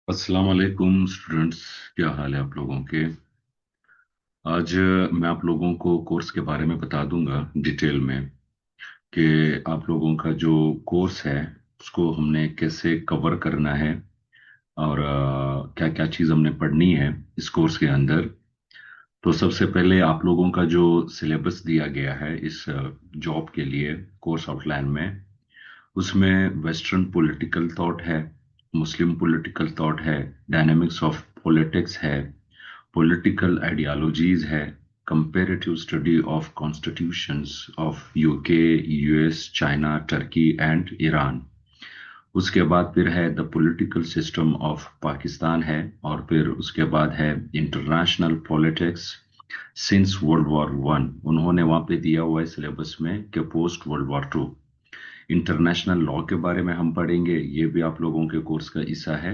अस्सलाम वालेकुम स्टूडेंट्स। क्या हाल है आप लोगों के? आज मैं आप लोगों को कोर्स के बारे में बता दूंगा डिटेल में कि आप लोगों का जो कोर्स है उसको हमने कैसे कवर करना है और क्या क्या चीज़ हमने पढ़नी है इस कोर्स के अंदर। तो सबसे पहले आप लोगों का जो सिलेबस दिया गया है इस जॉब के लिए कोर्स आउटलाइन में, उसमें वेस्टर्न पॉलिटिकल थॉट है, मुस्लिम पॉलिटिकल थॉट है, डायनामिक्स ऑफ पॉलिटिक्स है, पॉलिटिकल आइडियोलॉजीज है, comparative study of constitutions of UK, US, China, Turkey and Iran. उसके बाद फिर है the political system of Pakistan है, और फिर उसके बाद है international politics since world war one. उन्होंने वहां पे दिया हुआ है सिलेबस में कि post world war two. International law के बारे में हम पढ़ेंगे, ये भी आप लोगों के कोर्स का हिस्सा है।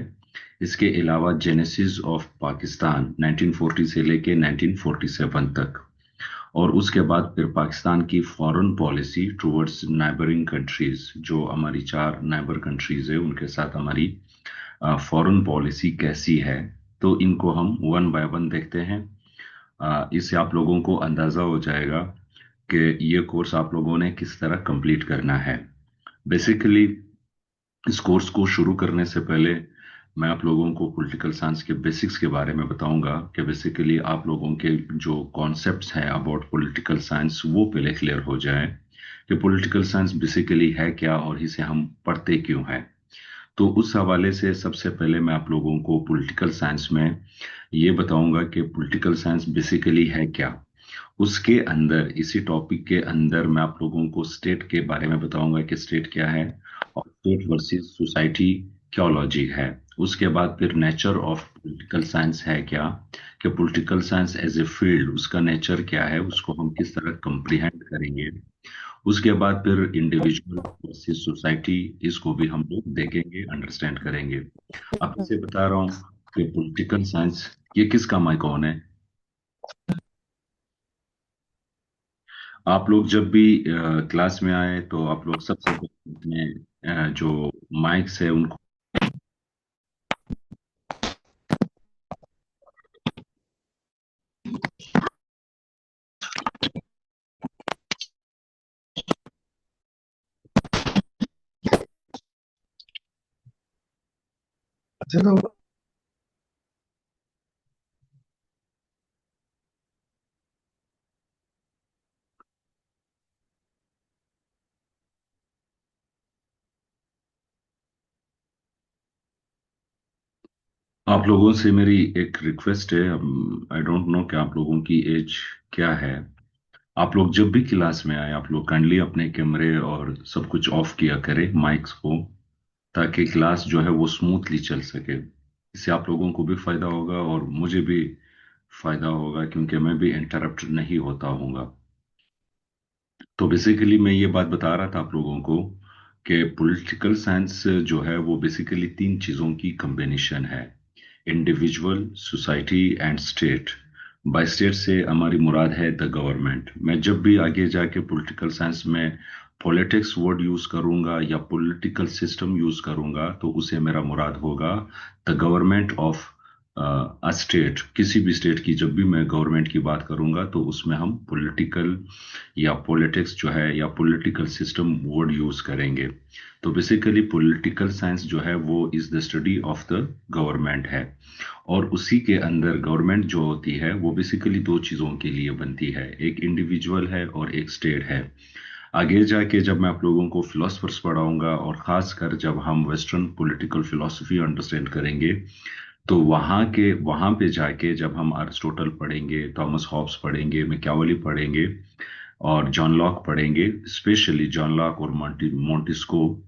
इसके अलावा जेनेसिस ऑफ पाकिस्तान 1940 से लेके 1947 तक, और उसके बाद फिर पाकिस्तान की foreign policy towards neighbouring countries, जो हमारी चार नाइबर कंट्रीज है उनके साथ हमारी फॉरेन पॉलिसी कैसी है। तो इनको हम वन बाय वन देखते हैं। इससे आप लोगों को अंदाजा हो जाएगा कि ये कोर्स आप लोगों ने किस तरह कंप्लीट करना है। बेसिकली इस कोर्स को शुरू करने से पहले मैं आप लोगों को पॉलिटिकल साइंस के बेसिक्स के बारे में बताऊंगा कि बेसिकली आप लोगों के जो कॉन्सेप्ट्स हैं अबाउट पॉलिटिकल साइंस वो पहले क्लियर हो जाए कि पॉलिटिकल साइंस बेसिकली है क्या और इसे हम पढ़ते क्यों हैं। तो उस हवाले से सबसे पहले मैं आप लोगों को पॉलिटिकल साइंस में ये बताऊंगा कि पॉलिटिकल साइंस बेसिकली है क्या। उसके अंदर इसी टॉपिक के अंदर मैं आप लोगों को स्टेट के बारे में बताऊंगा कि स्टेट क्या है, और स्टेट वर्सेस सोसाइटी क्या लॉजिक है। उसके बाद फिर नेचर ऑफ पॉलिटिकल साइंस है क्या, कि political science as a field उसका नेचर क्या है, उसको हम किस तरह कंप्रिहेंड करेंगे। उसके बाद फिर इंडिविजुअल वर्सेस सोसाइटी, इसको भी हम लोग देखेंगे, अंडरस्टैंड करेंगे। अब इसे बता रहा हूँ कि पॉलिटिकल साइंस ये किसका माइकॉन है। आप लोग जब भी क्लास में आए तो आप लोग सबसे पहले अपने जो माइक्स है उनको। अच्छा तो आप लोगों से मेरी एक रिक्वेस्ट है, आई डोंट नो कि आप लोगों की एज क्या है। आप लोग जब भी क्लास में आए आप लोग काइंडली अपने कैमरे और सब कुछ ऑफ किया करें, माइक्स को, ताकि क्लास जो है वो स्मूथली चल सके। इससे आप लोगों को भी फायदा होगा और मुझे भी फायदा होगा, क्योंकि मैं भी इंटरप्ट नहीं होता हूँगा। तो बेसिकली मैं ये बात बता रहा था आप लोगों को कि पॉलिटिकल साइंस जो है वो बेसिकली तीन चीज़ों की कॉम्बिनेशन है: individual, society and state. By state से हमारी मुराद है द गवर्नमेंट। मैं जब भी आगे जाके पॉलिटिकल साइंस में पॉलिटिक्स वर्ड यूज करूंगा या पॉलिटिकल सिस्टम यूज करूंगा तो उसे मेरा मुराद होगा the government of a state. किसी भी स्टेट की जब भी मैं गवर्नमेंट की बात करूंगा तो उसमें हम पॉलिटिकल या पॉलिटिक्स जो है या पॉलिटिकल सिस्टम वर्ड यूज करेंगे। तो बेसिकली पॉलिटिकल साइंस जो है वो is the study of the government है। और उसी के अंदर गवर्नमेंट जो होती है वो बेसिकली दो चीजों के लिए बनती है, एक इंडिविजुअल है और एक स्टेट है। आगे जाके जब मैं आप लोगों को फिलोसफर्स पढ़ाऊंगा और खासकर जब हम वेस्टर्न पॉलिटिकल फिलोसफी अंडरस्टैंड करेंगे, तो वहां पे जाके जब हम अरिस्टोटल पढ़ेंगे, थॉमस हॉब्स पढ़ेंगे, मैकियावेली पढ़ेंगे और जॉन लॉक पढ़ेंगे, स्पेशली जॉन लॉक और मोंटेस्क्यू,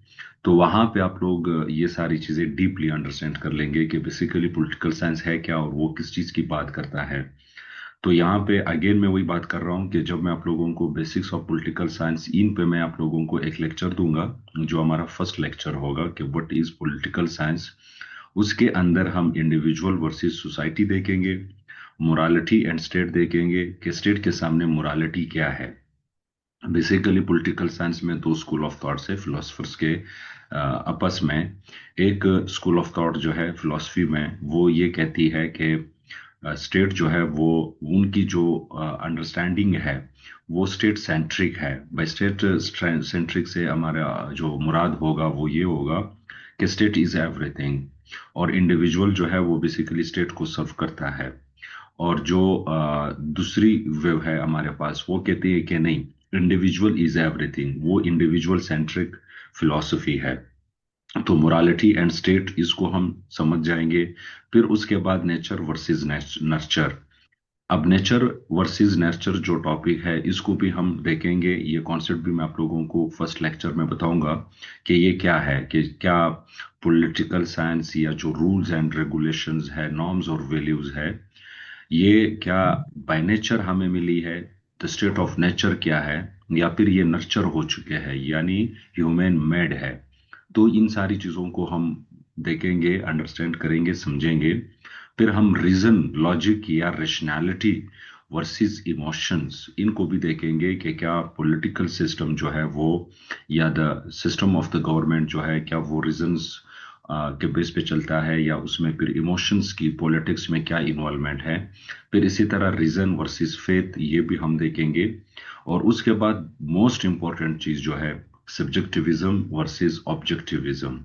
तो वहां पे आप लोग ये सारी चीजें डीपली अंडरस्टैंड कर लेंगे कि बेसिकली पॉलिटिकल साइंस है क्या और वो किस चीज की बात करता है। तो यहाँ पे अगेन मैं वही बात कर रहा हूँ कि जब मैं आप लोगों को बेसिक्स ऑफ पॉलिटिकल साइंस इन पे मैं आप लोगों को एक लेक्चर दूंगा, जो हमारा फर्स्ट लेक्चर होगा कि व्हाट इज पॉलिटिकल साइंस। उसके अंदर हम इंडिविजुअल वर्सेस सोसाइटी देखेंगे, मोरालिटी एंड स्टेट देखेंगे कि स्टेट के सामने मोरालिटी क्या है, बेसिकली पॉलिटिकल साइंस में दो स्कूल ऑफ थॉट्स है फिलोसफर्स के आपस में। एक स्कूल ऑफ थॉट जो है फिलोसफी में, वो ये कहती है कि स्टेट जो है वो, उनकी जो अंडरस्टैंडिंग है वो स्टेट सेंट्रिक है। बाय स्टेट सेंट्रिक से हमारा जो मुराद होगा वो ये होगा कि स्टेट इज एवरीथिंग, और इंडिविजुअल जो है वो बेसिकली स्टेट को सर्व करता है। और जो दूसरी वेव है हमारे पास, वो कहती है कि नहीं, इंडिविजुअल इज एवरीथिंग, वो इंडिविजुअल सेंट्रिक फिलॉसफी है। तो मोरालिटी एंड स्टेट, इसको हम समझ जाएंगे। फिर उसके बाद नेचर वर्सेस नर्चर। अब नेचर वर्सेस नर्चर जो टॉपिक है, इसको भी हम देखेंगे। ये कॉन्सेप्ट भी मैं आप लोगों को फर्स्ट लेक्चर में बताऊंगा कि ये क्या है, कि क्या पॉलिटिकल साइंस या जो रूल्स एंड रेगुलेशंस है, नॉर्म्स और वैल्यूज है, ये क्या बाय नेचर हमें मिली है, द स्टेट ऑफ नेचर क्या है, या फिर ये नर्चर हो चुके हैं, यानी ह्यूमन मेड है। तो इन सारी चीजों को हम देखेंगे, अंडरस्टैंड करेंगे, समझेंगे। फिर हम रीजन, लॉजिक या रैशनैलिटी वर्सेस इमोशंस, इनको भी देखेंगे कि क्या पॉलिटिकल सिस्टम जो है वो, या the system of the government जो है, क्या वो रीजंस के बेस पे चलता है, या उसमें फिर इमोशंस की पॉलिटिक्स में क्या इन्वॉल्वमेंट है। फिर इसी तरह रीजन वर्सेस फेथ, ये भी हम देखेंगे। और उसके बाद मोस्ट इंपॉर्टेंट चीज जो है, सब्जेक्टिविज्म वर्सेस ऑब्जेक्टिविज्म।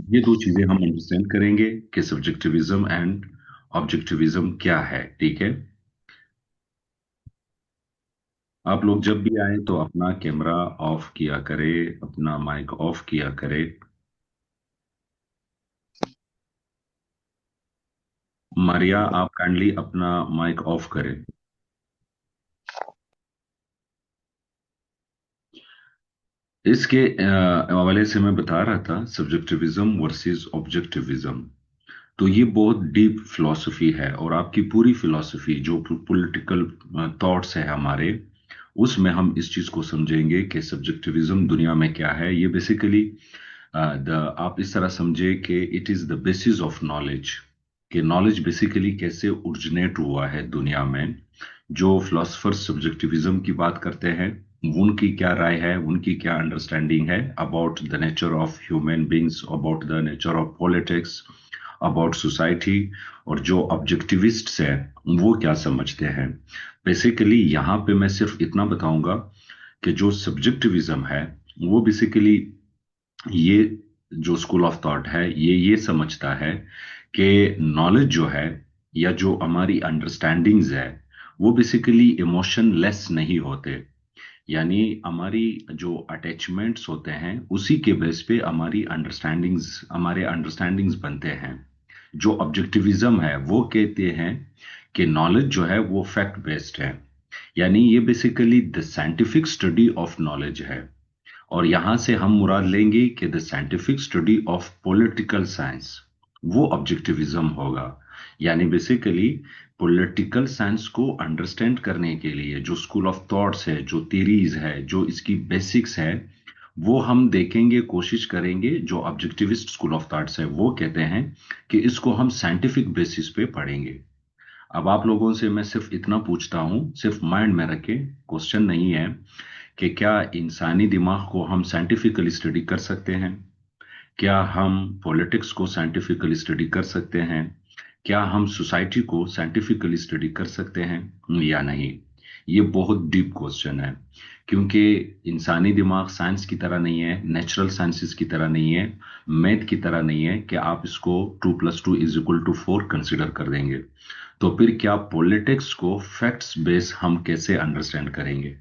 ये दो चीजें हम अंडरस्टैंड करेंगे कि सब्जेक्टिविज्म एंड ऑब्जेक्टिविज्म क्या है। ठीक है, आप लोग जब भी आए तो अपना कैमरा ऑफ किया करे, अपना माइक ऑफ किया करे। मारिया, आप काइंडली अपना माइक ऑफ करें। इसके हवाले से मैं बता रहा था, सब्जेक्टिविज्म वर्सेस ऑब्जेक्टिविज्म। तो ये बहुत डीप फिलॉसफी है, और आपकी पूरी फिलॉसफी जो पॉलिटिकल थॉट्स है हमारे, उसमें हम इस चीज को समझेंगे कि सब्जेक्टिविज्म दुनिया में क्या है। ये बेसिकली द आप इस तरह समझे कि it is the basis of knowledge, कि नॉलेज बेसिकली कैसे ओरिजिनेट हुआ है दुनिया में। जो फिलोसफर्स सब्जेक्टिविज्म की बात करते हैं, उनकी क्या राय है, उनकी क्या अंडरस्टैंडिंग है about the nature of human beings, about the nature of politics, about society. और जो ऑब्जेक्टिविस्ट्स हैं, वो क्या समझते हैं। बेसिकली यहाँ पे मैं सिर्फ इतना बताऊंगा कि जो सब्जेक्टिविज्म है, वो बेसिकली ये जो स्कूल ऑफ थॉट है, ये समझता है कि नॉलेज जो है, या जो हमारी अंडरस्टैंडिंग्स है, वो बेसिकली इमोशन लेस नहीं होते। यानी हमारी जो अटैचमेंट्स होते हैं, उसी के बेस पे हमारे अंडरस्टैंडिंग्स बनते हैं। जो ऑब्जेक्टिविज्म है, वो कहते हैं कि नॉलेज जो है वो फैक्ट बेस्ड है। यानी ये basically the scientific study of knowledge है। और यहां से हम मुराद लेंगे कि the scientific study of political science, वो ऑब्जेक्टिविज्म होगा। यानी बेसिकली पॉलिटिकल साइंस को अंडरस्टैंड करने के लिए जो स्कूल ऑफ थॉट्स है, जो थीरीज है, जो इसकी बेसिक्स है, वो हम देखेंगे, कोशिश करेंगे। जो ऑब्जेक्टिविस्ट स्कूल ऑफ थॉट्स है, वो कहते हैं कि इसको हम साइंटिफिक बेसिस पे पढ़ेंगे। अब आप लोगों से मैं सिर्फ इतना पूछता हूं, सिर्फ माइंड में रखें, क्वेश्चन नहीं है, कि क्या इंसानी दिमाग को हम साइंटिफिकली स्टडी कर सकते हैं? क्या हम पॉलिटिक्स को साइंटिफिकली स्टडी कर सकते हैं? क्या हम सोसाइटी को साइंटिफिकली स्टडी कर सकते हैं या नहीं? ये बहुत डीप क्वेश्चन है, क्योंकि इंसानी दिमाग साइंस की तरह नहीं है, नेचुरल साइंसेस की तरह नहीं है, मैथ की तरह नहीं है कि आप इसको 2+2=4 कंसिडर कर देंगे। तो फिर क्या पॉलिटिक्स को फैक्ट्स बेस हम कैसे अंडरस्टैंड करेंगे?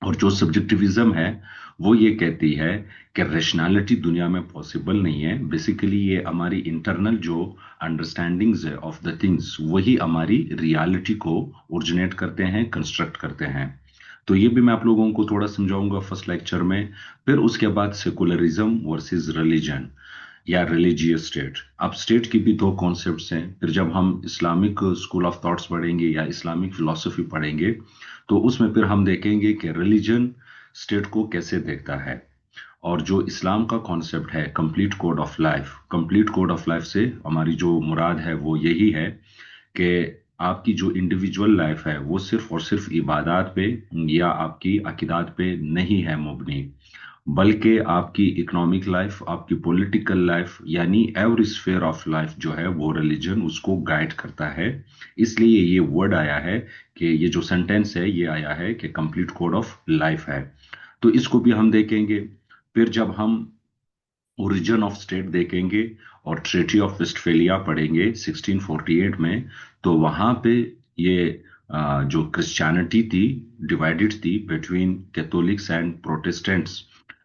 और जो सब्जेक्टिविज्म है, वो ये कहती है कि रैशनैलिटी दुनिया में पॉसिबल नहीं है। बेसिकली ये हमारी इंटरनल जो अंडरस्टैंडिंग्स है ऑफ द थिंग्स, वही हमारी रियलिटी को ओरिजिनेट करते हैं, कंस्ट्रक्ट करते हैं। तो ये भी मैं आप लोगों को थोड़ा समझाऊंगा फर्स्ट लेक्चर में। फिर उसके बाद सेकुलरिज्म वर्सेस रिलीजन या रिलीजियस स्टेट। अब स्टेट की भी दो कॉन्सेप्ट्स हैं। फिर जब हम इस्लामिक स्कूल ऑफ थॉट्स पढ़ेंगे या इस्लामिक फिलॉसफी पढ़ेंगे, तो उसमें फिर हम देखेंगे कि रिलीजन स्टेट को कैसे देखता है। और जो इस्लाम का कॉन्सेप्ट है, complete code of life, complete code of life से हमारी जो मुराद है वो यही है कि आपकी जो इंडिविजुअल लाइफ है वो सिर्फ और सिर्फ इबादत पे या आपकी अकीदात पे नहीं है मुबनी, बल्कि आपकी इकोनॉमिक लाइफ, आपकी पॉलिटिकल लाइफ, यानी एवरी स्फेयर ऑफ लाइफ जो है वो रिलीजन उसको गाइड करता है। इसलिए ये वर्ड आया है कि ये जो सेंटेंस है ये आया है कि कंप्लीट कोड ऑफ लाइफ है। तो इसको भी हम देखेंगे। फिर जब हम ओरिजिन ऑफ स्टेट देखेंगे और ट्रीटी ऑफ वेस्टफेलिया पढ़ेंगे 1648 में, तो वहां पे ये जो क्रिश्चियनिटी थी डिवाइडेड थी बिटवीन कैथोलिक्स एंड प्रोटेस्टेंट्स,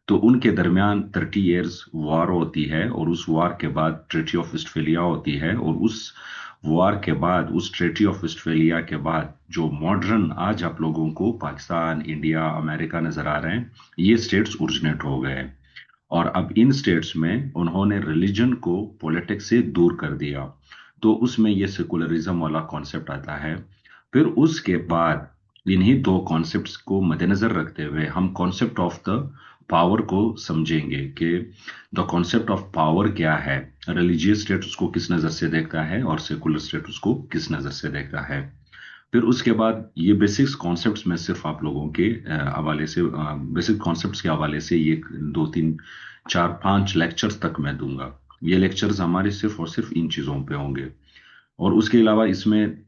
तो उनके दरमियान 30 इयर्स वॉर होती है और उस वॉर के बाद ट्रीटी ऑफ वेस्टफेलिया होती है। और उस वॉर के बाद, उस ट्रीटी ऑफ वेस्टफेलिया के बाद, जो मॉडर्न आज आप लोगों को पाकिस्तान, इंडिया, अमेरिका नजर आ रहे हैं, ये स्टेट्स ओरिजिनेट हो गए। और अब इन स्टेट्स में उन्होंने रिलीजन को पॉलिटिक्स से दूर कर दिया, तो उसमें ये सेकुलरिज्म वाला कॉन्सेप्ट आता है। फिर उसके बाद इन्हीं दो कॉन्सेप्ट्स को मद्देनजर रखते हुए हम कॉन्सेप्ट ऑफ द पावर को समझेंगे कि द कॉन्सेप्ट ऑफ पावर क्या है, रिलीजियस स्टेट उसको किस नज़र से देखता है और सेकुलर स्टेट उसको किस नज़र से देखता है। फिर उसके बाद ये बेसिक्स कॉन्सेप्ट्स में सिर्फ आप लोगों के हवाले से, बेसिक कॉन्सेप्ट्स के हवाले से ये 2 3 4 5 लेक्चर्स तक मैं दूंगा। ये लेक्चर्स हमारे सिर्फ और सिर्फ इन चीज़ों पे होंगे। और उसके अलावा इसमें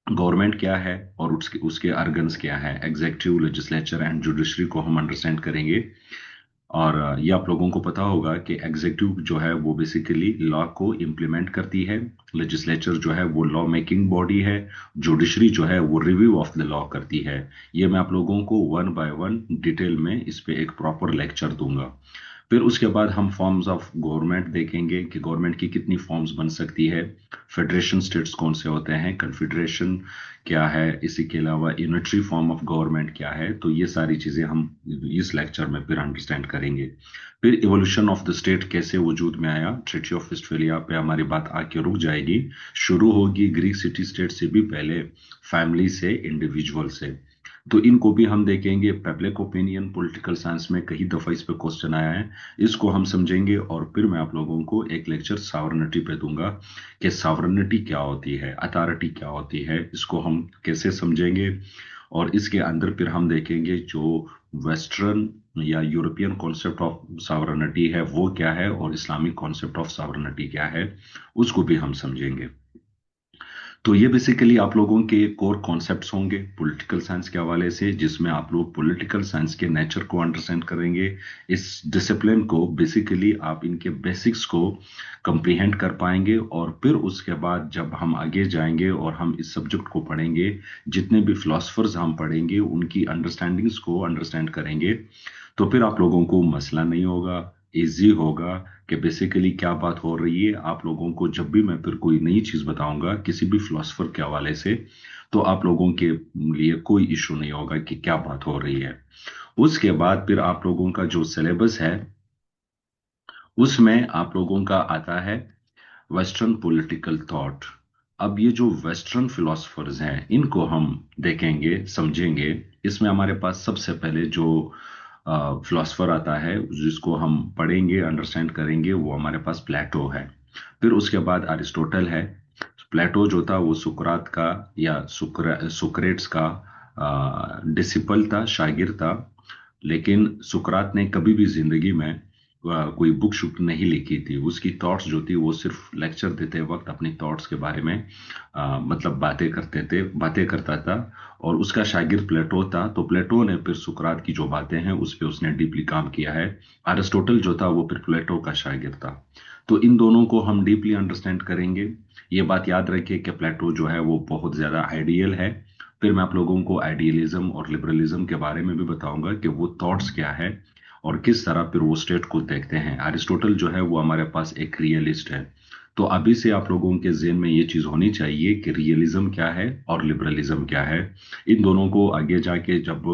गवर्नमेंट क्या है और उसके उसके अर्गन्स क्या है, एग्जीक्यूटिव, लेजिस्लेचर एंड जुडिशरी को हम अंडरस्टैंड करेंगे। और ये आप लोगों को पता होगा कि एग्जीक्यूटिव जो है वो बेसिकली लॉ को इम्प्लीमेंट करती है, लेजिस्लेचर जो है वो लॉ मेकिंग बॉडी है, जुडिशरी जो है वो रिव्यू ऑफ द लॉ करती है। ये मैं आप लोगों को 1 बाय 1 डिटेल में इस पे एक प्रॉपर लेक्चर दूंगा। फिर उसके बाद हम फॉर्म्स ऑफ गवर्नमेंट देखेंगे कि गवर्नमेंट की कितनी फॉर्म्स बन सकती है, फेडरेशन स्टेट्स कौन से होते हैं, कन्फेडरेशन क्या है, इसी के अलावा यूनिटरी फॉर्म ऑफ गवर्नमेंट क्या है। तो ये सारी चीजें हम इस लेक्चर में फिर अंडरस्टैंड करेंगे। फिर इवोल्यूशन ऑफ द स्टेट कैसे वजूद में आया, ट्रीटी ऑफ वेस्टफेलिया पे हमारी बात आके रुक जाएगी, शुरू होगी ग्रीक सिटी स्टेट से भी पहले, फैमिली से, इंडिविजुअल से। तो इनको भी हम देखेंगे। पब्लिक ओपिनियन पॉलिटिकल साइंस में कई दफा इस पे क्वेश्चन आया है, इसको हम समझेंगे। और फिर मैं आप लोगों को एक लेक्चर सॉवरेनिटी पे दूंगा कि सॉवरेनिटी क्या होती है, अथॉरिटी क्या होती है, इसको हम कैसे समझेंगे। और इसके अंदर फिर हम देखेंगे जो वेस्टर्न या यूरोपियन कॉन्सेप्ट ऑफ सॉवरेनिटी है वो क्या है, और इस्लामिक कॉन्सेप्ट ऑफ सॉवरेनिटी क्या है, उसको भी हम समझेंगे। तो ये बेसिकली आप लोगों के कोर कॉन्सेप्ट्स होंगे पॉलिटिकल साइंस के हवाले से, जिसमें आप लोग पॉलिटिकल साइंस के नेचर को अंडरस्टैंड करेंगे। इस डिसिप्लिन को बेसिकली आप इनके बेसिक्स को कंप्रीहेंड कर पाएंगे। और फिर उसके बाद जब हम आगे जाएंगे और हम इस सब्जेक्ट को पढ़ेंगे, जितने भी फिलोसफर्स हम पढ़ेंगे उनकी अंडरस्टैंडिंग्स को अंडरस्टैंड करेंगे, तो फिर आप लोगों को मसला नहीं होगा, इजी होगा कि बेसिकली क्या बात हो रही है। आप लोगों को जब भी मैं फिर कोई नई चीज बताऊंगा किसी भी फिलोसफर के हवाले से, तो आप लोगों के लिए कोई इशू नहीं होगा कि क्या बात हो रही है। उसके बाद फिर आप लोगों का जो सिलेबस है उसमें आप लोगों का आता है वेस्टर्न पॉलिटिकल थॉट। अब ये जो वेस्टर्न फिलोसफर्स हैं इनको हम देखेंगे, समझेंगे। इसमें हमारे पास सबसे पहले जो फिलोसफर आता है जिसको हम पढ़ेंगे, अंडरस्टैंड करेंगे, वो हमारे पास प्लेटो है। फिर उसके बाद अरिस्टोटल है। प्लेटो जो था वो सुकरात का या सुकरेट्स का डिसिपल था, शागिर था। लेकिन सुकरात ने कभी भी जिंदगी में कोई बुक शुक नहीं लिखी थी। उसकी थॉट्स जो थी वो सिर्फ लेक्चर देते वक्त अपनी थॉट्स के बारे में मतलब बातें करता था। और उसका शागिर्द प्लेटो था, तो प्लेटो ने फिर सुकरात की जो बातें हैं उस पर उसने डीपली काम किया है। अरिस्टोटल जो था वो फिर प्लेटो का शागिर्द था। तो इन दोनों को हम डीपली अंडरस्टैंड करेंगे। ये बात याद रखिए कि प्लेटो जो है वो बहुत ज्यादा आइडियल है। फिर मैं आप लोगों को आइडियलिज्म और लिबरलिज्म के बारे में भी बताऊंगा कि वो थॉट्स क्या है और किस तरह फिर वो स्टेट को देखते हैं। अरिस्टोटल जो है वो हमारे पास एक रियलिस्ट है। तो अभी से आप लोगों के जेहन में ये चीज होनी चाहिए कि रियलिज्म क्या है और लिबरलिज्म क्या है। इन दोनों को आगे जाके जब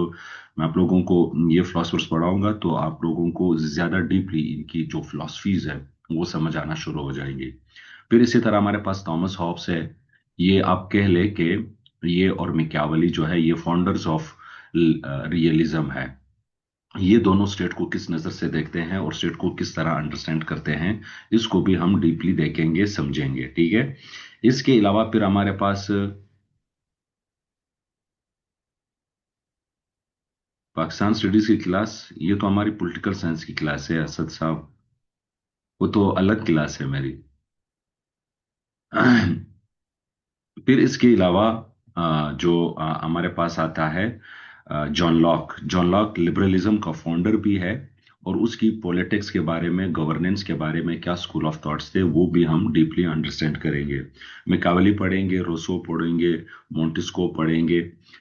मैं आप लोगों को ये फिलोसफर्स पढ़ाऊंगा तो आप लोगों को ज्यादा डीपली इनकी जो फिलोसफीज है वो समझ आना शुरू हो जाएंगी। फिर इसी तरह हमारे पास थॉमस हॉब्स है। ये आप कह ले कि ये और मिक्यावली जो है ये फाउंडर्स ऑफ रियलिज्म है। ये दोनों स्टेट को किस नजर से देखते हैं और स्टेट को किस तरह अंडरस्टैंड करते हैं, इसको भी हम डीपली देखेंगे, समझेंगे। ठीक है। इसके अलावा फिर हमारे पास पाकिस्तान स्टडीज की क्लास? ये तो हमारी पॉलिटिकल साइंस की क्लास है असद साहब। वो तो अलग क्लास है मेरी। फिर इसके अलावा जो हमारे पास आता है John Locke. John Locke liberalism का फाउंडर भी है, और उसकी पॉलिटिक्स के बारे में, गवर्नेंस के बारे में क्या स्कूल ऑफ थॉट्स थे, वो भी हम डीपली अंडरस्टैंड करेंगे। मैकियावेली पढ़ेंगे, रूसो पढ़ेंगे, मोंटेस्क्यू पढ़ेंगे।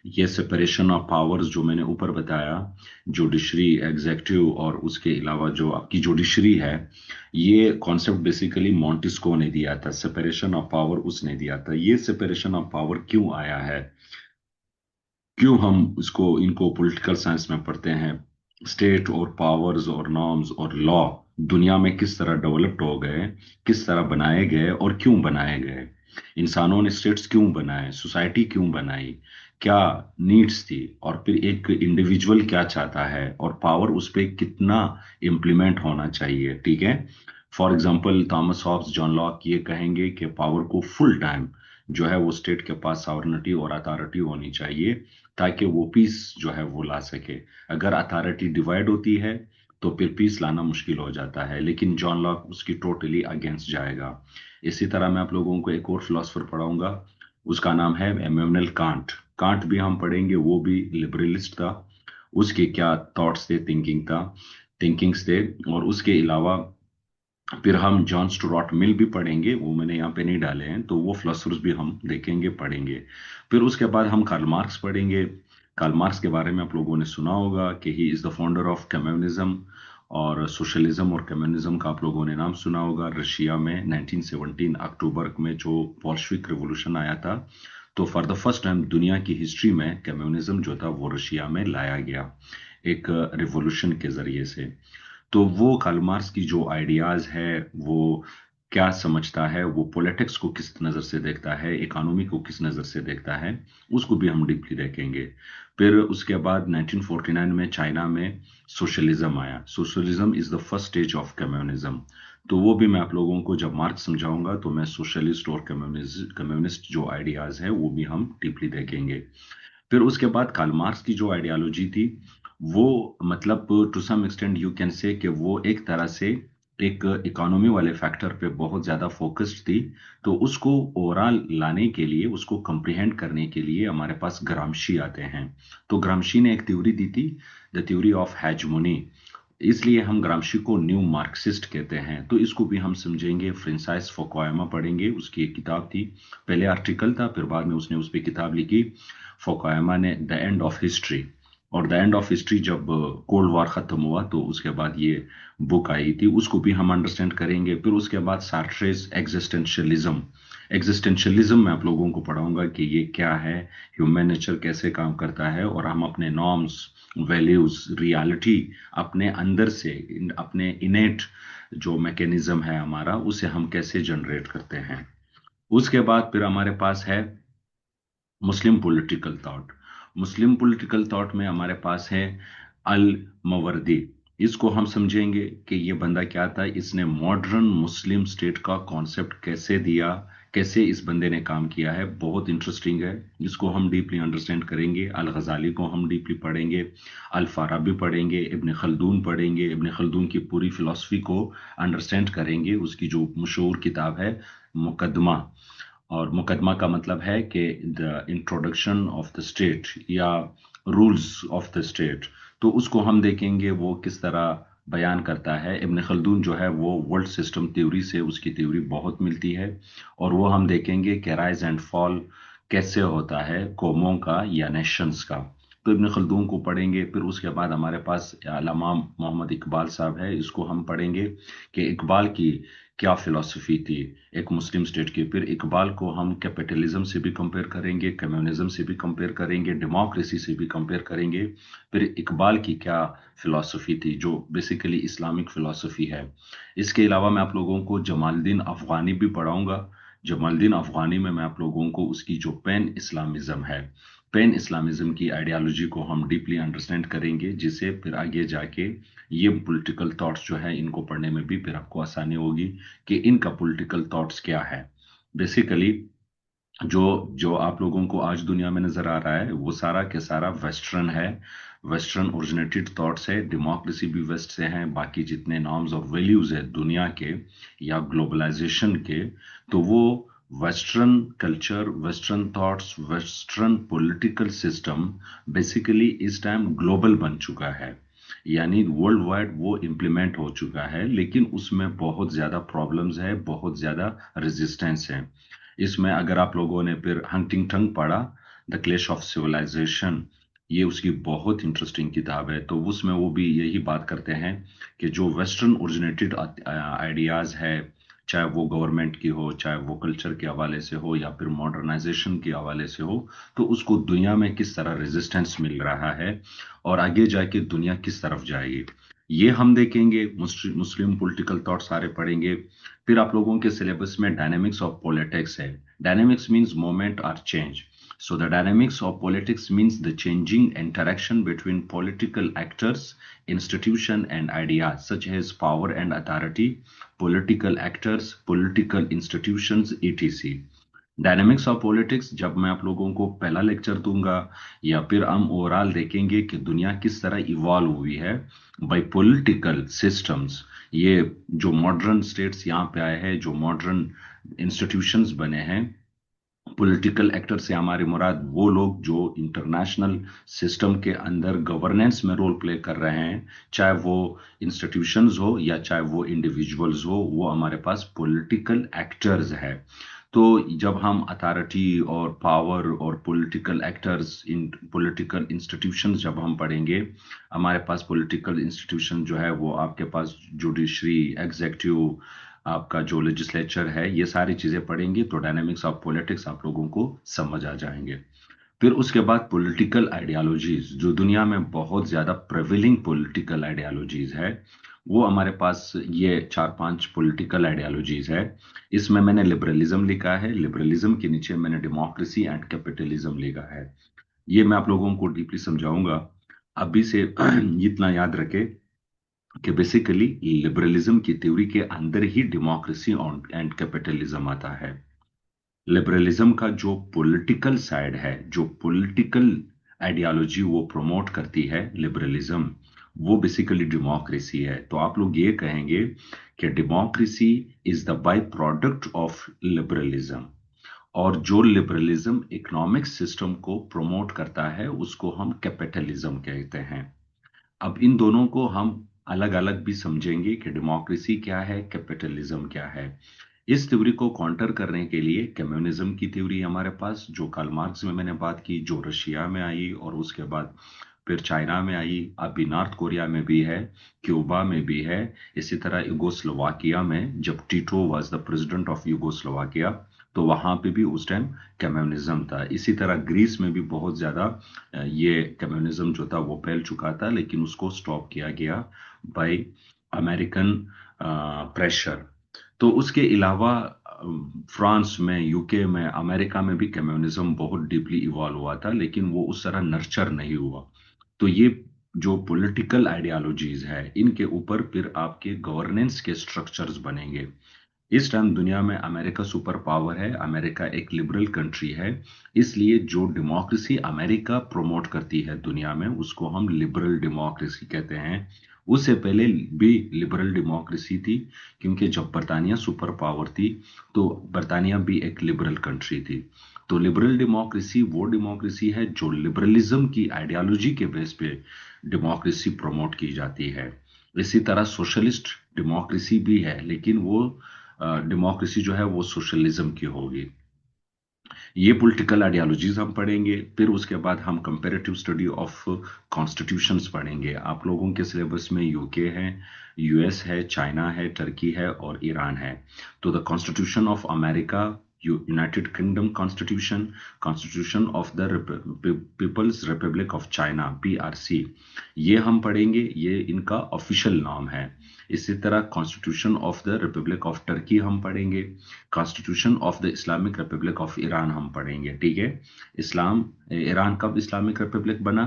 ये सेपरेशन ऑफ पावर्स जो मैंने ऊपर बताया, जुडिशरी, एग्जेक्टिव, और उसके अलावा जो आपकी जुडिशरी है, ये कॉन्सेप्ट बेसिकली मॉन्टेस्क्यू ने दिया था। सेपरेशन ऑफ पावर उसने दिया था। ये सेपरेशन ऑफ पावर क्यों आया है, क्यों हम इसको इनको पॉलिटिकल साइंस में पढ़ते हैं, स्टेट और पावर्स और नॉर्म्स और लॉ दुनिया में किस तरह डेवलप्ड हो गए, किस तरह बनाए गए और क्यों बनाए गए, इंसानों ने स्टेट्स क्यों बनाए, सोसाइटी क्यों बनाई, क्या नीड्स थी, और फिर एक इंडिविजुअल क्या चाहता है, और पावर उस पर कितना इम्प्लीमेंट होना चाहिए। ठीक है। For example Thomas Hobbes, John Locke ये कहेंगे कि पावर को फुल टाइम जो है वो स्टेट के पास सॉवरेनिटी और अथॉरिटी होनी चाहिए, ताकि वो पीस जो है वो ला सके। अगर अथॉरिटी डिवाइड होती है तो फिर पीस लाना मुश्किल हो जाता है, लेकिन जॉन लॉक उसकी टोटली अगेंस्ट जाएगा। इसी तरह मैं आप लोगों को एक और फिलोसफर पढ़ाऊंगा, उसका नाम है इमैनुअल कांट। कांट भी हम पढ़ेंगे, वो भी लिबरलिस्ट था। उसके क्या थॉट्स थे, थिंकिंग्स थे। और उसके अलावा फिर हम जॉन स्टुअर्ट मिल भी पढ़ेंगे, वो मैंने यहाँ पे नहीं डाले हैं, तो वो फिलोसफर्स भी हम देखेंगे, पढ़ेंगे। फिर उसके बाद हम कार्ल मार्क्स पढ़ेंगे। कार्ल मार्क्स के बारे में आप लोगों ने सुना होगा कि he is the founder of communism, और सोशलिज्म और कम्युनिज्म का आप लोगों ने नाम सुना होगा। रशिया में 1917 अक्टूबर में जो बोल्शेविक रिवॉल्यूशन आया था, तो फॉर द फर्स्ट टाइम दुनिया की हिस्ट्री में कम्युनिज्म जो था वो रशिया में लाया गया, एक रिवॉल्यूशन के जरिए से। तो वो कार्ल मार्क्स की जो आइडियाज है, वो क्या समझता है, वो पॉलिटिक्स को किस नज़र से देखता है, इकोनॉमी को किस नज़र से देखता है, उसको भी हम डीपली देखेंगे। फिर उसके बाद 1949 में चाइना में सोशलिज्म आया। Socialism is the first stage of communism. तो वो भी मैं आप लोगों को जब मार्क्स समझाऊंगा तो मैं सोशलिस्ट और कम्युनिस्ट जो आइडियाज है वो भी हम डीपली देखेंगे। फिर उसके बाद कार्ल मार्क्स की जो आइडियोलॉजी थी, वो मतलब to some extent you can say कि वो एक तरह से एक इकोनॉमी वाले फैक्टर पे बहुत ज्यादा फोकस्ड थी। तो उसको ओवरऑल लाने के लिए, उसको कंप्रिहेंड करने के लिए हमारे पास ग्रामशी आते हैं। तो ग्रामशी ने एक थ्योरी दी थी, द थ्योरी ऑफ हेजमोनी। इसलिए हम ग्रामशी को न्यू मार्क्सिस्ट कहते हैं। तो इसको भी हम समझेंगे। फ्रांसिस फुकुयामा पढ़ेंगे, उसकी एक किताब थी, पहले आर्टिकल था, फिर बाद में उसने उस पर किताब लिखी, फुकुयामा ने, द एंड ऑफ हिस्ट्री। और द एंड ऑफ हिस्ट्री जब कोल्ड वॉर खत्म हुआ तो उसके बाद ये बुक आई थी, उसको भी हम अंडरस्टैंड करेंगे। फिर उसके बाद सार्ट्रेस एग्जिस्टेंशियलिज्म। एग्जिस्टेंशियलिज्म मैं आप लोगों को पढ़ाऊंगा कि ये क्या है, ह्यूमन नेचर कैसे काम करता है, और हम अपने नॉर्म्स, वैल्यूज, रियलिटी अपने अंदर से, अपने इनेट जो मैकेनिज्म है हमारा, उसे हम कैसे जनरेट करते हैं। उसके बाद फिर हमारे पास है मुस्लिम पॉलिटिकल थॉट। मुस्लिम पॉलिटिकल थॉट में हमारे पास है अल मवर्दी। इसको हम समझेंगे कि ये बंदा क्या था, इसने मॉडर्न मुस्लिम स्टेट का कॉन्सेप्ट कैसे दिया, कैसे इस बंदे ने काम किया है, बहुत इंटरेस्टिंग है। इसको हम डीपली अंडरस्टैंड करेंगे। अल गजाली को हम डीपली पढ़ेंगे, अल फाराबी पढ़ेंगे, इब्न खल्दून पढ़ेंगे, इब्न खल्दून की पूरी फिलॉसफी को अंडरस्टैंड करेंगे। उसकी जो मशहूर किताब है मुकदमा, और मुकदमा का मतलब है कि the introduction of the state या रूल्स ऑफ द स्टेट। तो उसको हम देखेंगे वो किस तरह बयान करता है। इब्न खल्दून जो है वो वर्ल्ड सिस्टम थ्योरी से, उसकी थ्योरी बहुत मिलती है। और वो हम देखेंगे कि राइज एंड फॉल कैसे होता है कौमों का या नेशंस का। तो इब्न खल्दून को पढ़ेंगे। फिर उसके बाद हमारे पास अल्लामा मोहम्मद इकबाल साहब है, इसको हम पढ़ेंगे कि इकबाल की क्या फिलॉसफी थी एक मुस्लिम स्टेट की। फिर इकबाल को हम कैपिटलिज्म से भी कंपेयर करेंगे, कम्युनिज्म से भी कंपेयर करेंगे, डेमोक्रेसी से भी कंपेयर करेंगे। फिर इकबाल की क्या फिलॉसफी थी जो बेसिकली इस्लामिक फिलॉसफी है। इसके अलावा मैं आप लोगों को जमालुद्दीन अफगानी भी पढ़ाऊंगा। जमालुद्दीन अफगानी में मैं आप लोगों को उसकी जो पैन इस्लामिज्म है, पैन इस्लामिज्म की आइडियोलॉजी को हम डीपली अंडरस्टैंड करेंगे, जिससे फिर आगे जाके ये पॉलिटिकल थॉट्स जो है इनको पढ़ने में भी फिर आपको आसानी होगी कि इनका पॉलिटिकल थॉट्स क्या है। बेसिकली जो जो आप लोगों को आज दुनिया में नजर आ रहा है वो सारा के सारा वेस्टर्न है। वेस्टर्न ओरिजिनेटेड थॉट्स है, डेमोक्रेसी भी वेस्ट से है, बाकी जितने नॉर्म्स और वैल्यूज है दुनिया के या ग्लोबलाइजेशन के, तो वो western culture, western thoughts, western political system basically इस टाइम ग्लोबल बन चुका है, यानी वर्ल्ड वाइड वो इम्प्लीमेंट हो चुका है, लेकिन उसमें बहुत ज्यादा प्रॉब्लम्स है, बहुत ज्यादा रेजिस्टेंस है। इसमें अगर आप लोगों ने फिर हंटिंगटन पढ़ा, द क्लैश ऑफ सिविलाइजेशन, ये उसकी बहुत इंटरेस्टिंग किताब है, तो उसमें वो भी यही बात करते हैं कि जो वेस्टर्न ओरिजिनेटेड आइडियाज है, चाहे वो गवर्नमेंट की हो, चाहे वो कल्चर के हवाले से हो, या फिर मॉडर्नाइजेशन के हवाले से हो, तो उसको दुनिया में किस तरह रेजिस्टेंस मिल रहा है और आगे जाके दुनिया किस तरफ जाएगी, ये हम देखेंगे। मुस्लिम पॉलिटिकल थॉट सारे पढ़ेंगे। फिर आप लोगों के सिलेबस में डायनेमिक्स ऑफ पॉलिटिक्स है। डायनेमिक्स मींस मोमेंट और change. So the dynamics of politics means the changing interaction between political actors, institution and ideas such as power and authority, political actors, political institutions, etc. Dynamics of politics जब मैं आप लोगों को पहला lecture दूंगा, या फिर हम ओवरऑल देखेंगे कि दुनिया किस तरह इवॉल्व हुई है बाय पॉलिटिकल सिस्टम्स। ये जो मॉडर्न स्टेट्स यहाँ पे आए हैं, जो मॉडर्न इंस्टीट्यूशंस बने हैं, पॉलिटिकल एक्टर से हमारी मुराद वो लोग जो इंटरनेशनल सिस्टम के अंदर गवर्नेंस में रोल प्ले कर रहे हैं, चाहे वो इंस्टीट्यूशंस हो या चाहे वो इंडिविजुअल्स हो, वो हमारे पास पॉलिटिकल एक्टर्स है। तो जब हम अथॉरिटी और पावर और political actors in political institutions जब हम पढ़ेंगे, हमारे पास पॉलिटिकल इंस्टीट्यूशन जो है वो आपके पास जुडिशरी, एग्जीक्यूटिव, आपका जो लेजिस्लेचर है, ये सारी चीजें पढ़ेंगे तो डायनेमिक्स ऑफ पॉलिटिक्स आप लोगों को समझ आ जाएंगे। फिर उसके बाद पॉलिटिकल आइडियोलॉजीज, जो दुनिया में बहुत ज्यादा प्रेविलिंग पॉलिटिकल आइडियोलॉजीज है, वो हमारे पास ये चार पांच पॉलिटिकल आइडियोलॉजीज है। इसमें मैंने लिबरलिज्म लिखा है, लिबरलिज्म के नीचे मैंने डेमोक्रेसी एंड कैपिटलिज्म लिखा है। ये मैं आप लोगों को डीपली समझाऊंगा। अभी से इतना याद रखे कि बेसिकली लिबरलिज्म की थ्योरी के अंदर ही डेमोक्रेसी एंड कैपिटलिज्म आता है। लिबरलिज्म का जो पॉलिटिकल साइड है, जो पॉलिटिकल आइडियोलॉजी वो प्रमोट करती है लिबरलिज्म, वो बेसिकली डेमोक्रेसी है। तो आप लोग ये कहेंगे कि democracy is the by product of liberalism, और जो लिबरलिज्म इकोनॉमिक सिस्टम को प्रमोट करता है उसको हम कैपिटलिज्म कहते हैं। अब इन दोनों को हम अलग अलग भी समझेंगे कि डेमोक्रेसी क्या है, कैपिटलिज्म क्या है। इस थ्योरी को काउंटर करने के लिए कम्युनिज्म की थ्योरी हमारे पास, जो कार्ल मार्क्स में मैंने बात की, जो रशिया में आई और उसके बाद फिर चाइना में आई, अभी नॉर्थ कोरिया में भी है, क्यूबा में भी है, इसी तरह यूगोस्लोवाकिया में जब Tito was the president of Yugoslovakia, तो वहां पे भी उस टाइम कम्युनिज्म था। इसी तरह ग्रीस में भी बहुत ज्यादा ये कम्युनिज्म जो था वो फैल चुका था, लेकिन उसको स्टॉप किया गया बाय अमेरिकन प्रेशर। तो उसके अलावा फ्रांस में, यूके में, अमेरिका में भी कम्युनिज्म बहुत डीपली इवॉल्व हुआ था, लेकिन वो उस तरह नर्चर नहीं हुआ। तो ये जो पॉलिटिकल आइडियोलॉजीज है, इनके ऊपर फिर आपके गवर्नेंस के स्ट्रक्चर्स बनेंगे। इस टाइम दुनिया में अमेरिका सुपर पावर है, अमेरिका एक लिबरल कंट्री है, इसलिए जो डेमोक्रेसी अमेरिका प्रमोट करती है दुनिया में, उसको हम लिबरल डेमोक्रेसी कहते हैं। उससे पहले भी लिबरल डेमोक्रेसी थी, क्योंकि जब बरतानिया सुपर पावर थी तो बरतानिया भी एक लिबरल कंट्री थी। तो लिबरल डेमोक्रेसी वो डेमोक्रेसी है जो लिबरलिज्म की आइडियोलॉजी के बेस पे डेमोक्रेसी प्रमोट की जाती है। इसी तरह सोशलिस्ट डेमोक्रेसी भी है, लेकिन वो डेमोक्रेसी जो है वो सोशलिज्म की होगी। ये पॉलिटिकल आइडियोलॉजीज हम पढ़ेंगे। फिर उसके बाद हम कंपैरेटिव स्टडी ऑफ कॉन्स्टिट्यूशंस पढ़ेंगे। आप लोगों के सिलेबस में यूके है, यूएस है, चाइना है, टर्की है और ईरान है। तो the constitution of America, United Kingdom constitution, constitution of the people's republic of China, PRC, ये हम पढ़ेंगे, ये इनका ऑफिशियल नाम है। इसी तरह constitution of the Republic of Turkey हम पढ़ेंगे, constitution of the Islamic Republic of Iran हम पढ़ेंगे। ठीक है, ईरान कब इस्लामिक रिपब्लिक बना?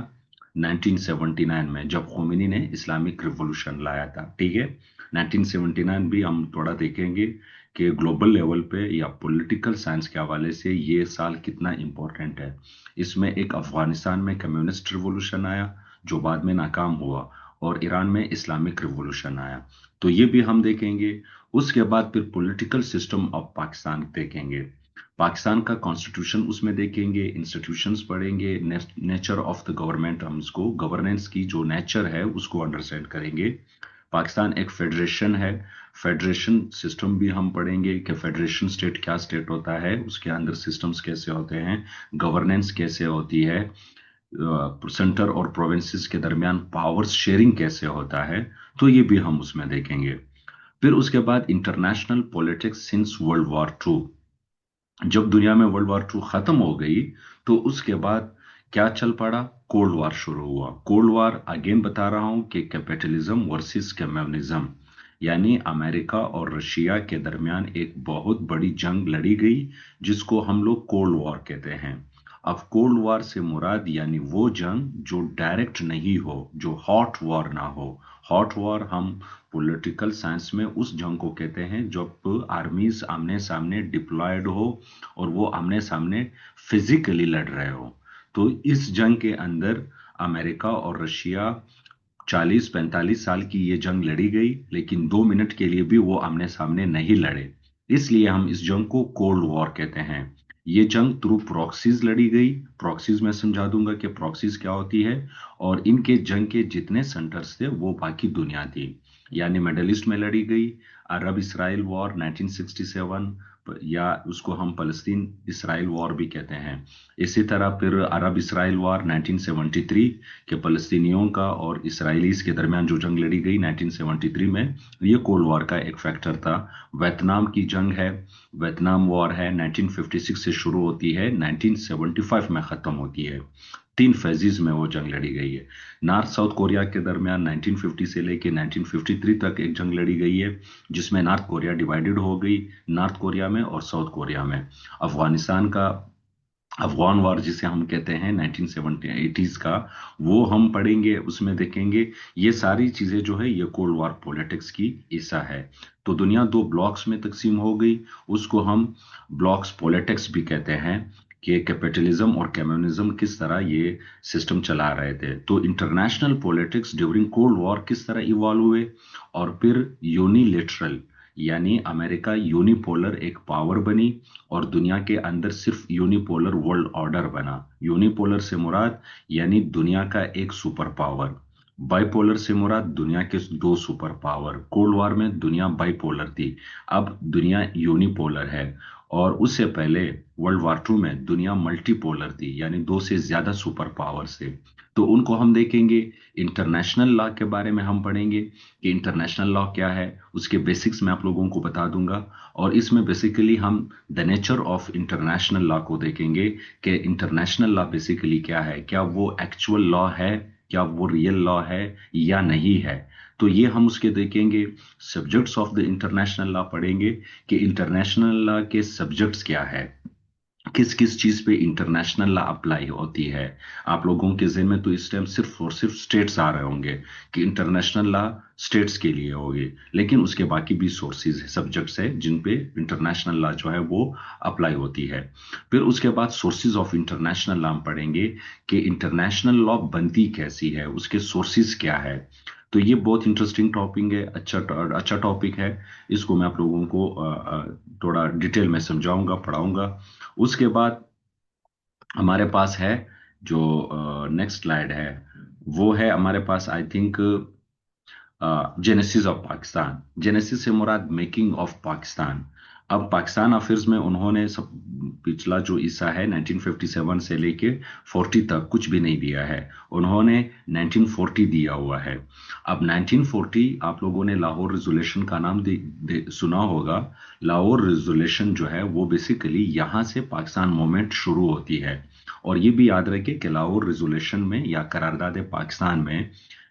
1979 में, जब खोमेनी ने इस्लामिक रिवॉल्यूशन लाया था। ठीक है, 1979 भी हम थोड़ा देखेंगे कि ग्लोबल लेवल पे या पॉलिटिकल साइंस के हवाले से ये साल कितना इंपॉर्टेंट है। इसमें एक अफगानिस्तान में कम्युनिस्ट रिवॉल्यूशन आया, जो बाद में नाकाम हुआ, और ईरान में इस्लामिक रिवॉल्यूशन आया। तो ये भी हम देखेंगे। उसके बाद फिर पॉलिटिकल सिस्टम ऑफ पाकिस्तान देखेंगे, पाकिस्तान का कॉन्स्टिट्यूशन उसमें देखेंगे, इंस्टीट्यूशंस पढ़ेंगे, नेचर ऑफ द गवर्नमेंट, हम इसको गवर्नेंस की जो नेचर है उसको अंडरस्टैंड करेंगे। पाकिस्तान एक फेडरेशन है, फेडरेशन सिस्टम भी हम पढ़ेंगे कि फेडरेशन स्टेट क्या स्टेट होता है, उसके अंदर सिस्टम्स कैसे होते हैं, गवर्नेंस कैसे होती है, सेंटर और प्रोविंसेस के दरमियान पावर्स शेयरिंग कैसे होता है। तो ये भी हम उसमें देखेंगे। फिर उसके बाद international politics since world war 2। जब दुनिया में वर्ल्ड वॉर 2 खत्म हो गई, तो उसके बाद क्या चल पड़ा, कोल्ड वॉर शुरू हुआ। कोल्ड वॉर अगेन बता रहा हूं कि कैपिटलिज्म वर्सेस कम्युनिज्म, यानी अमेरिका और रशिया के दरमियान एक बहुत बड़ी जंग लड़ी गई, जिसको हम लोग कोल्ड वॉर कहते हैं। अब कोल्ड वॉर से मुराद यानी वो जंग जो डायरेक्ट नहीं हो, जो हॉट वॉर ना हो। हॉट वॉर हम पॉलिटिकल साइंस में उस जंग को कहते हैं जब आर्मीज आमने सामने डिप्लॉयड हो और वो आमने सामने फिजिकली लड़ रहे हो। तो इस जंग के अंदर अमेरिका और रशिया 40-45 साल की ये जंग लड़ी गई, लेकिन 2 मिनट के लिए भी वो आमने सामने नहीं लड़े। इसलिए हम इस जंग को कोल्ड वॉर कहते हैं। ये जंग थ्रू प्रॉक्सीज लड़ी गई। प्रॉक्सीज में समझा दूंगा कि प्रॉक्सीज क्या होती है, और इनके जंग के जितने सेंटर्स थे वो बाकी दुनिया थी, यानी मिडल ईस्ट में लड़ी गई। अरब इसराइल वॉर 1967, या उसको हम फलस्तीन इसराइल वॉर भी कहते हैं। इसी तरह फिर अरब इसराइल वॉर 1973 के फलस्तीनियों का और इसराइलीज के दरमियान जो जंग लड़ी गई 1973 में, ये कोल्ड वॉर का एक फैक्टर था। वियतनाम की जंग है, वियतनाम वॉर है, 1956 से शुरू होती है, 1975 में खत्म होती है। 3 फेजेस में वो जंग लड़ी गई है। नॉर्थ साउथ कोरिया के दरमियान 1950 से लेके 1953 तक एक जंग लड़ी गई है, जिसमें नॉर्थ कोरिया डिवाइडेड हो गई, नॉर्थ कोरिया में और साउथ कोरिया में। अफगानिस्तान का अफगान वार जिसे हम कहते हैं 1970-80s का, वो हम पढ़ेंगे, उसमें देखेंगे। ये सारी चीजें जो है ये कोल्ड वॉर पॉलिटिक्स की हिस्सा है। तो दुनिया 2 ब्लॉक्स में तकसीम हो गई, उसको हम ब्लॉक्स पॉलिटिक्स भी कहते हैं, कि कैपिटलिज्म और कम्युनिज्म किस तरह ये सिस्टम चला रहे थे। तो international politics during cold war किस तरह इवॉल्व हुए, और फिर यूनिलेटरल, यानी अमेरिका यूनिपोलर एक पावर बनी, और दुनिया के अंदर सिर्फ यूनिपोलर वर्ल्ड ऑर्डर बना। यूनिपोलर से मुराद यानी दुनिया का एक सुपर पावर, बाइपोलर से मुराद दुनिया के 2 सुपर पावर। कोल्ड वॉर में दुनिया बाइपोलर थी, अब दुनिया यूनिपोलर है। और उससे पहले वर्ल्ड वॉर 2 में दुनिया मल्टीपोलर थी, यानी 2 से ज्यादा सुपर पावर्स थे। तो उनको हम देखेंगे। इंटरनेशनल लॉ के बारे में हम पढ़ेंगे कि इंटरनेशनल लॉ क्या है, उसके बेसिक्स मैं आप लोगों को बता दूंगा। और इसमें बेसिकली हम the nature of international law को देखेंगे कि इंटरनेशनल लॉ बेसिकली क्या है, क्या वो एक्चुअल लॉ है, क्या वो रियल लॉ है या नहीं है। तो ये हम उसके देखेंगे। Subjects of the international law पढ़ेंगे कि इंटरनेशनल लॉ के सब्जेक्ट्स क्या है, किस किस चीज पे इंटरनेशनल लॉ अप्लाई होती है। आप लोगों के ज़हन में तो इस टाइम सिर्फ और सिर्फ स्टेट्स आ रहे होंगे कि इंटरनेशनल लॉ स्टेट्स के लिए होगी, लेकिन उसके बाकी भी सोर्सेज है, सब्जेक्ट्स है जिन पे इंटरनेशनल लॉ जो है वो अप्लाई होती है। फिर उसके बाद सोर्सेज ऑफ इंटरनेशनल लॉ हम पढ़ेंगे कि इंटरनेशनल लॉ बनती कैसी है, उसके सोर्सेज क्या है। तो ये बहुत इंटरेस्टिंग टॉपिक है, अच्छा टॉपिक है। इसको मैं आप लोगों को थोड़ा डिटेल में समझाऊंगा, पढ़ाऊंगा। उसके बाद हमारे पास है जो नेक्स्ट स्लाइड है, वो है हमारे पास I think genesis of Pakistan. Genesis से मुराद मेकिंग ऑफ पाकिस्तान। अब पाकिस्तान अफेयर्स में उन्होंने सब पिछला जो हिस्सा है 1957 से लेके 40 तक कुछ भी नहीं दिया है, उन्होंने 1940 दिया हुआ है। अब 1940 आप लोगों ने लाहौर रिजोल्यूशन का नाम सुना होगा। लाहौर रिजोल्यूशन जो है वो बेसिकली यहां से पाकिस्तान मूवमेंट शुरू होती है। और ये भी याद रखें कि लाहौर रिजोल्यूशन में या करारदाद पाकिस्तान में,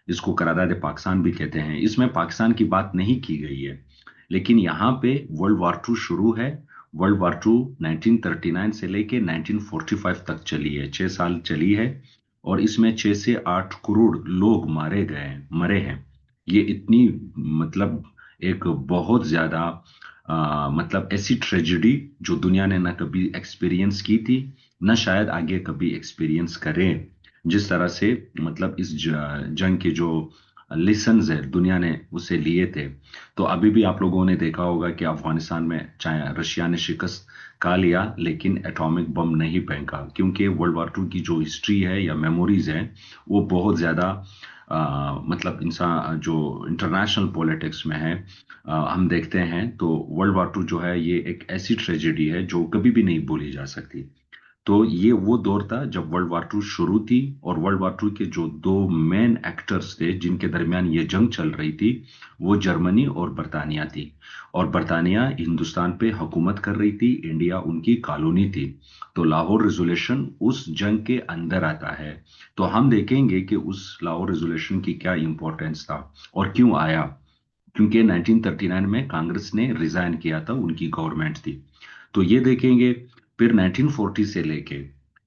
इसको करारदाद पाकिस्तान भी कहते हैं, इसमें पाकिस्तान की बात नहीं की गई है, लेकिन यहाँ पे वर्ल्ड वॉर 2 शुरू है। वर्ल्ड वॉर 2 1939 से लेके 1945 तक चली है, 6 साल चली है। और इसमें 6 से 8 करोड़ लोग मरे हैं। ये इतनी, मतलब एक बहुत ज्यादा मतलब ऐसी ट्रेजेडी जो दुनिया ने ना कभी एक्सपीरियंस की थी, ना शायद आगे कभी एक्सपीरियंस करें। जिस तरह से मतलब इस जंग के जो लेसन्स है दुनिया ने उसे लिए थे। तो अभी भी आप लोगों ने देखा होगा कि अफगानिस्तान में चाहे रशिया ने शिकस्त खा लिया लेकिन एटॉमिक बम नहीं फेंका, क्योंकि वर्ल्ड वॉर टू की जो हिस्ट्री है या मेमोरीज है वो बहुत ज्यादा मतलब इंसान जो इंटरनेशनल पॉलिटिक्स में है, हम देखते हैं तो वर्ल्ड वॉर टू जो है ये एक ऐसी ट्रेजेडी है जो कभी भी नहीं भूली जा सकती। तो ये वो दौर था जब वर्ल्ड वार टू शुरू थी, और वर्ल्ड वार टू के जो दो मेन एक्टर्स थे जिनके दरमियान ये जंग चल रही थी वो जर्मनी और बरतानिया थी। और बरतानिया हिंदुस्तान पे हुकूमत कर रही थी, इंडिया उनकी कॉलोनी थी। तो लाहौर रेजोल्यूशन उस जंग के अंदर आता है। तो हम देखेंगे कि उस लाहौर रेजोल्यूशन की क्या इंपॉर्टेंस था और क्यों आया। क्योंकि 1939 में कांग्रेस ने रिजाइन किया था, उनकी गवर्नमेंट थी। तो ये देखेंगे। फिर 1940 से लेके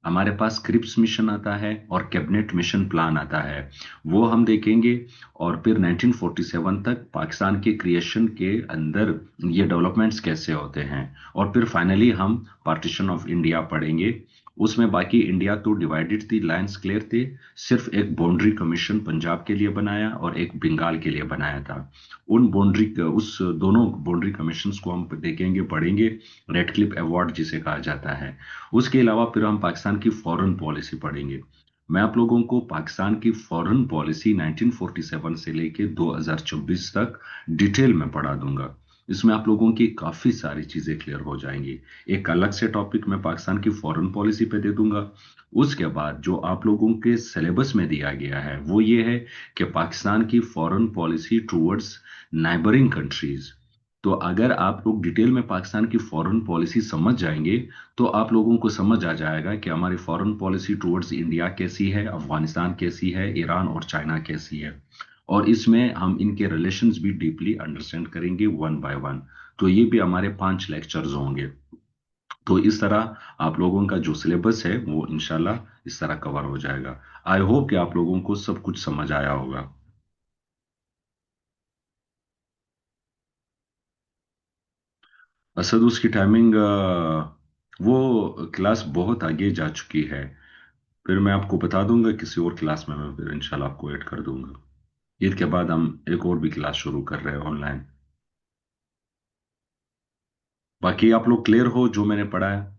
हमारे पास क्रिप्स मिशन आता है और कैबिनेट मिशन प्लान आता है, वो हम देखेंगे। और फिर 1947 तक पाकिस्तान के क्रिएशन के अंदर ये डेवलपमेंट्स कैसे होते हैं। और फिर फाइनली हम पार्टीशन ऑफ इंडिया पढ़ेंगे। उसमें बाकी इंडिया तो डिवाइडेड थी, लाइंस क्लियर थे। सिर्फ एक बाउंड्री कमीशन पंजाब के लिए बनाया और एक बंगाल के लिए बनाया था। उन बाउंड्री उस दोनों बाउंड्री कमीशंस को हम देखेंगे पढ़ेंगे। रेड क्लिफ अवार्ड जिसे कहा जाता है। उसके अलावा फिर हम पाकिस्तान की फॉरेन पॉलिसी पढ़ेंगे। मैं आप लोगों को पाकिस्तान की फॉरेन पॉलिसी 1947 से लेके 2024 तक डिटेल में पढ़ा दूंगा। इसमें आप लोगों की काफी सारी चीजें क्लियर हो जाएंगी। एक अलग से टॉपिक मैं पाकिस्तान की फॉरेन पॉलिसी पे दे दूंगा। उसके बाद जो आप लोगों के सिलेबस में दिया गया है वो ये है कि पाकिस्तान की foreign policy towards neighbouring countries. तो अगर आप लोग डिटेल में पाकिस्तान की फॉरेन पॉलिसी समझ जाएंगे तो आप लोगों को समझ आ जाएगा कि हमारी फॉरेन पॉलिसी टुवर्ड्स इंडिया कैसी है, अफगानिस्तान कैसी है, ईरान और चाइना कैसी है। और इसमें हम इनके रिलेशंस भी डीपली अंडरस्टैंड करेंगे वन बाय वन। तो ये भी हमारे 5 लेक्चर्स होंगे। तो इस तरह आप लोगों का जो सिलेबस है वो इंशाल्लाह इस तरह कवर हो जाएगा। आई होप कि आप लोगों को सब कुछ समझ आया होगा। असद उसकी टाइमिंग वो क्लास बहुत आगे जा चुकी है। फिर मैं आपको बता दूंगा किसी और क्लास में, मैं फिर इंशाल्लाह आपको ऐड कर दूंगा। ईद के बाद हम एक और भी क्लास शुरू कर रहे हैं ऑनलाइन। बाकी आप लोग क्लियर हो जो मैंने पढ़ा है?